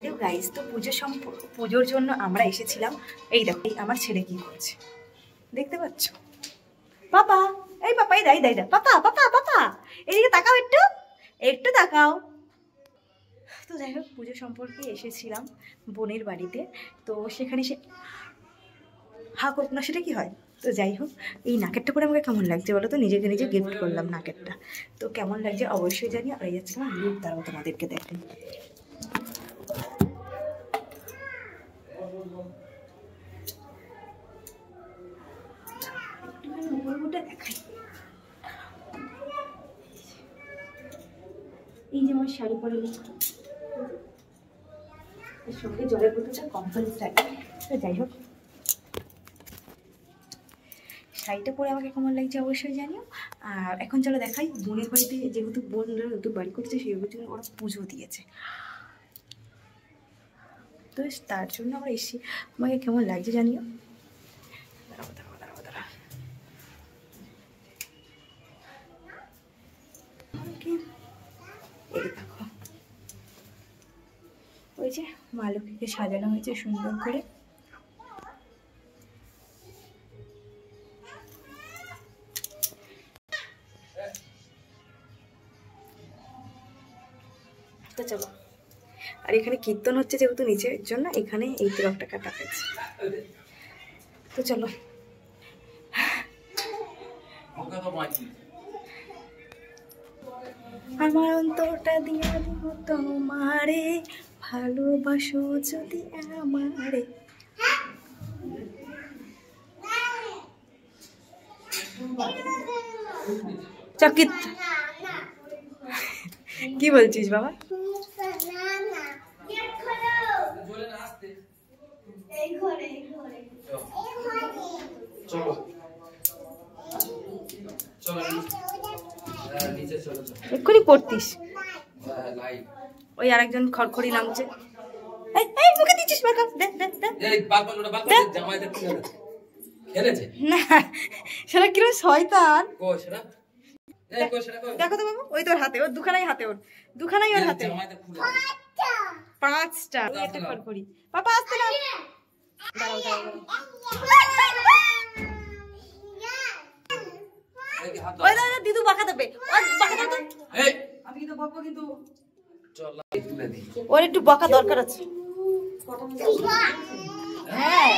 Guys তো পুজোর জন্য আমরা এসেছিলাম। এই দেখো আমার ছেলে কি করছে দেখতে পাচ্ছ? পাপা এই পাপা এই দাই দাই দা পাপা পাপা পাপা এদিকে তাকাও, একটু একটু তাকাও। তো যাই হোক পুজো সম্পর্কে এসেছিলাম বোনের বাড়িতে, তো সেখানে সে হা করুক না সেটা কি হয়। তো যাই হোক এই নাকেরটা পরে আমাকে কেমন লাগছে বলো তো, নিজেকে নিজে গিফট করলাম নাকেরটা, তো কেমন লাগছে অবশ্যই জানি। আর এই যাচ্ছে আমার লুক, তারাও তোমাদেরকে দেখেন। দেখাই এই যে আমার শাড়ি পরে এর সঙ্গে জলের বোতলটা কম্পালসারি। তো যাই হোক শাড়িটা পরে আমাকে কেমন লাগছে অবশ্যই জানিও। আর এখন চলো দেখাই বোনের বাড়িতে, যেহেতু বোনরা নতুন বাড়ি করছে সেহেতু ওরা পুজো দিয়েছে, তো তার জন্য আমরা এসেছি। আমাকে কেমন লাগছে জানিও। এই দেখো ওই যে মা লক্ষ্মীকে সাজানো হয়েছে সুন্দর করে। তো চলো, আর এখানে কীর্তন হচ্ছে যেহেতু নিচের জন্য এখানে এই তিলকটা কাটা হয়েছে। তো চলো আমার অন্তরটা দিয়া দিব তোমারে, ভালোবাসো যদি আমারে। চকিত কি বলছিস বাবা? এক্ষুনি পড়তিস ওই আরেকজন খড়খড়ি নামছে। এই মুখে দিচ্ছিস বাকা, দে দে দে না সেটা কিরকম শয়তান। দেখো তো বাবু ওই তোর হাতে, ওর দুখানাই হাতে, ওর দুখানাই ওর হাতে, 5টা একটা খড়খড়ি। পাপা আসতে না, দাঁড়াও দাঁড়াও, ওই দাদা দিদু বাঁকা দেবে, আমি কিন্তু বকবো, কিন্তু ওর একটু বকা দরকার আছে। হ্যাঁ